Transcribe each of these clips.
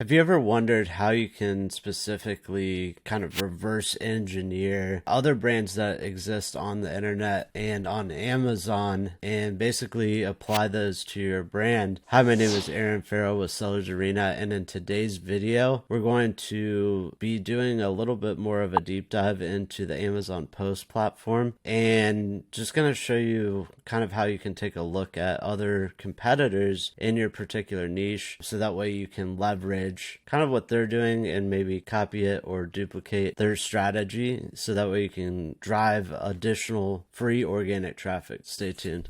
Have you ever wondered how you can specifically kind of reverse engineer other brands that exist on the internet and on Amazon and basically apply those to your brand? Hi, my name is Aaron Farrell with Sellers Arena, and in today's video, we're going to be doing a little bit more of a deep dive into the Amazon Post platform and just going to show you kind of how you can take a look at other competitors in your particular niche so that way you can leverage kind of what they're doing and maybe copy it or duplicate their strategy so that way you can drive additional free organic traffic. Stay tuned.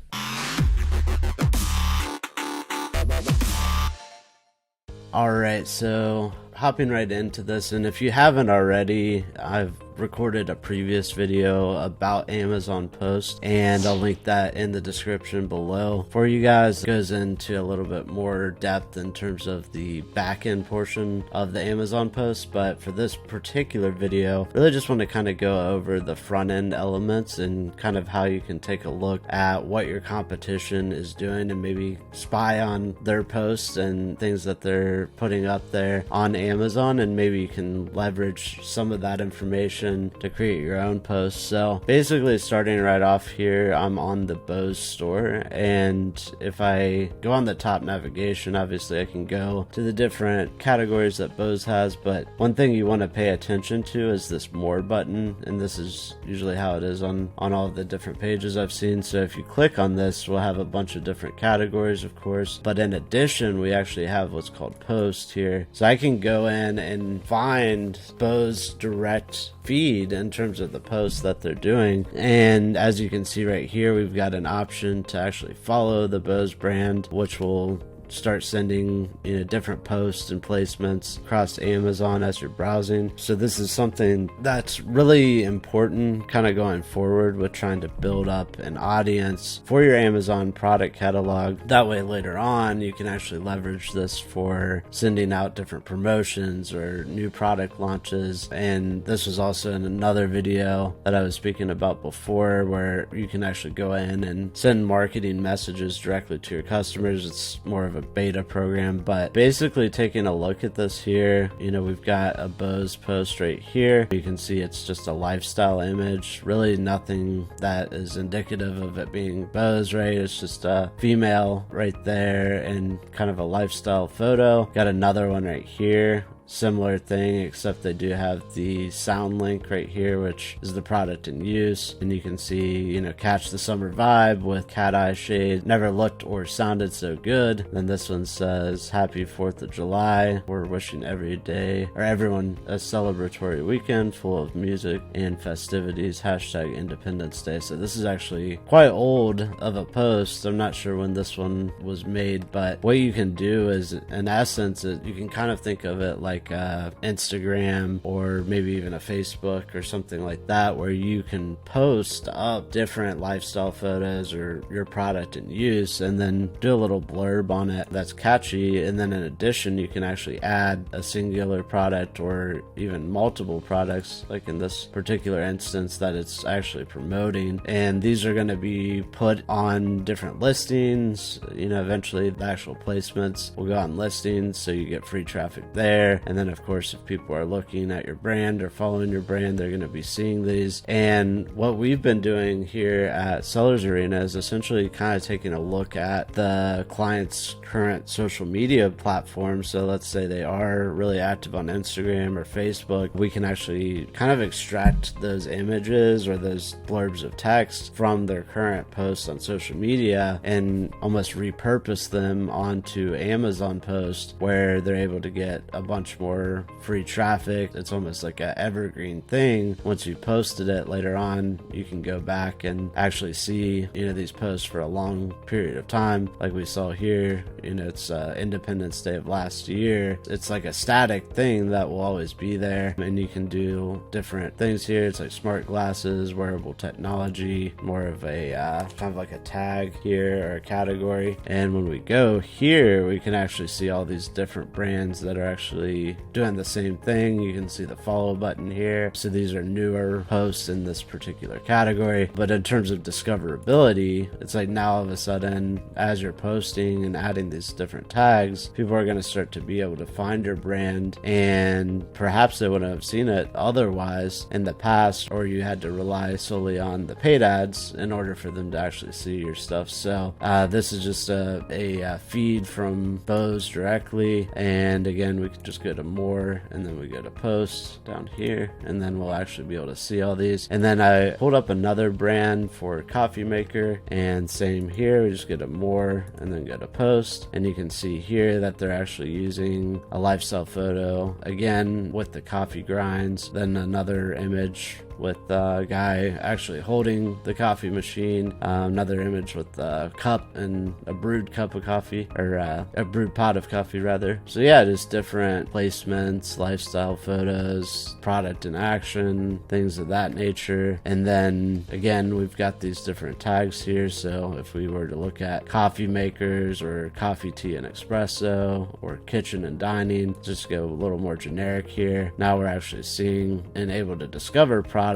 All right, so hopping right into this, and if you haven't already, I've recorded a previous video about Amazon Post, and I'll link that in the description below for you guys. It goes into a little bit more depth in terms of the back-end portion of the Amazon Post, but for this particular video, really just want to kind of go over the front-end elements and kind of how you can take a look at what your competition is doing and maybe spy on their posts and things that they're putting up there on Amazon, and maybe you can leverage some of that information to create your own posts. So basically, starting right off here, I'm on the Bose store, and if I go on the top navigation, obviously I can go to the different categories that Bose has, but one thing you want to pay attention to is this more button, and this is usually how it is on all of the different pages I've seen. So if you click on this, we'll have a bunch of different categories, of course, but in addition, we actually have what's called post here. So I can go in and find Bose direct feed in terms of the posts that they're doing, and as you can see right here, we've got an option to actually follow the Bose brand, which will start sending different posts and placements across Amazon as you're browsing. So this is something that's really important kind of going forward with trying to build up an audience for your Amazon product catalog. That way later on you can actually leverage this for sending out different promotions or new product launches. And this was also in another video that I was speaking about before, where you can actually go in and send marketing messages directly to your customers. It's more of a beta program, but basically taking a look at this here, we've got a Bose post right here. You can see it's just a lifestyle image, really nothing that is indicative of it being Bose, right? It's just a female right there and kind of a lifestyle photo. Got another one right here, similar thing, except they do have the sound link right here, which is the product in use, and you can see catch the summer vibe with cat eye shade, never looked or sounded so good. Then this one says happy 4th of July, we're wishing everyone a celebratory weekend full of music and festivities, hashtag Independence Day. So this is actually quite old of a post. I'm not sure when this one was made, but what you can do is, in essence, you can kind of think of it like Instagram or maybe even a Facebook or something like that, where you can post up different lifestyle photos or your product in use and then do a little blurb on it that's catchy. And then in addition, you can actually add a singular product or even multiple products, like in this particular instance that it's actually promoting, and these are going to be put on different listings. Eventually the actual placements will go on listings, so you get free traffic there. And then of course, if people are looking at your brand or following your brand, they're going to be seeing these. And what we've been doing here at Sellers Arena is essentially kind of taking a look at the client's current social media platform. So let's say they are really active on Instagram or Facebook. We can actually kind of extract those images or those blurbs of text from their current posts on social media and almost repurpose them onto Amazon Post, where they're able to get a bunch more free traffic. It's almost like an evergreen thing. Once you posted it, later on you can go back and actually see these posts for a long period of time, like we saw here. It's Independence Day of last year. It's like a static thing that will always be there, and you can do different things here. It's like smart glasses, wearable technology, more of a kind of like a tag here or a category. And when we go here, we can actually see all these different brands that are actually be doing the same thing. You can see the follow button here. So these are newer posts in this particular category. But in terms of discoverability, it's like now all of a sudden, as you're posting and adding these different tags, people are going to start to be able to find your brand, and perhaps they wouldn't have seen it otherwise in the past, or you had to rely solely on the paid ads in order for them to actually see your stuff. So this is just a feed from Bose directly, and again, we could just go to more, and then we go to posts down here, and then we'll actually be able to see all these. And then I pulled up another brand for coffee maker, and same here, we just go to more and then go to post, and you can see here that they're actually using a lifestyle photo again with the coffee grinds, then another image with a guy actually holding the coffee machine, another image with a cup and a brewed cup of coffee, or a brewed pot of coffee rather. So yeah, just different placements, lifestyle photos, product in action, things of that nature. And then again, we've got these different tags here. So if we were to look at coffee makers or coffee, tea, and espresso, or kitchen and dining, just go a little more generic here. Now we're actually seeing and able to discover products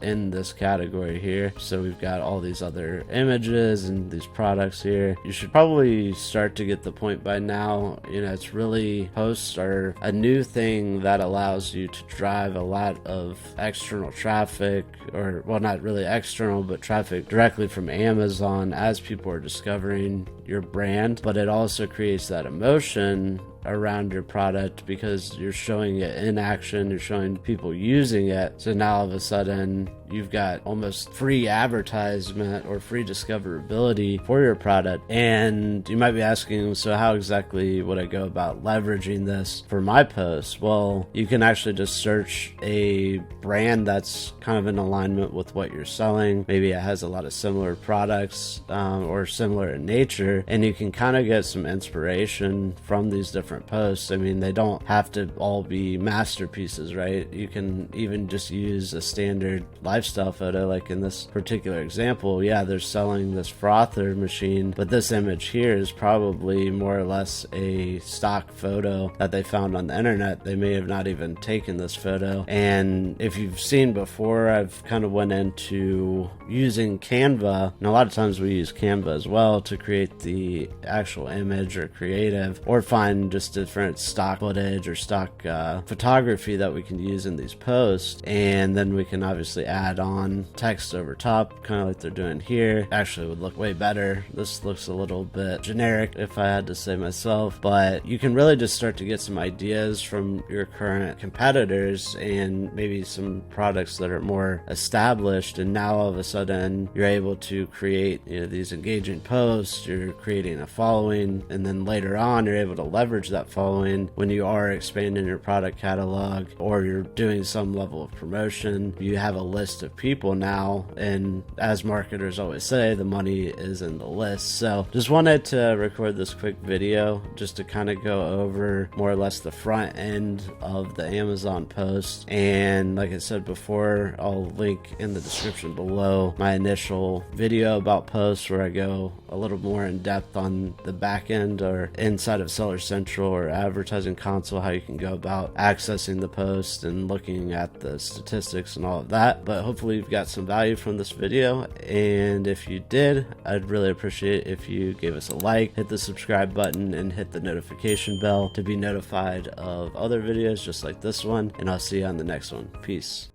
in this category here. So we've got all these other images and these products here. You should probably start to get the point by now. You know, it's really, posts are a new thing that allows you to drive a lot of external traffic, or well, not really external, but traffic directly from Amazon as people are discovering your brand. But it also creates that emotion around your product because you're showing it in action, you're showing people using it. So now all of a sudden you've got almost free advertisement or free discoverability for your product. And you might be asking, so how exactly would I go about leveraging this for my posts? Well, you can actually just search a brand that's kind of in alignment with what you're selling. Maybe it has a lot of similar products or similar in nature, and you can kind of get some inspiration from these different posts. I mean, they don't have to all be masterpieces, right? You can even just use a standard lifestyle photo, like in this particular example. Yeah, they're selling this frother machine, but this image here is probably more or less a stock photo that they found on the internet. They may have not even taken this photo. And if you've seen before, I've kind of went into using Canva, and a lot of times we use Canva as well to create the actual image or creative, or find just different stock footage or stock photography that we can use in these posts. And then we can obviously add on text over top, kind of like they're doing here. Actually would look way better. This looks a little bit generic if I had to say myself, but you can really just start to get some ideas from your current competitors and maybe some products that are more established. And now all of a sudden you're able to create, you know, these engaging posts, you're creating a following, and then later on you're able to leverage that following when you are expanding your product catalog or you're doing some level of promotion. You have a list of people now, and as marketers always say, the money is in the list. So just wanted to record this quick video just to kind of go over more or less the front end of the Amazon post. And like I said before, I'll link in the description below my initial video about posts where I go a little more in depth on the back end or inside of Seller Central or Advertising Console, how you can go about accessing the post and looking at the statistics and all of that. But hopefully you've got some value from this video, and if you did, I'd really appreciate if you gave us a like, hit the subscribe button, and hit the notification bell to be notified of other videos just like this one, and I'll see you on the next one. Peace.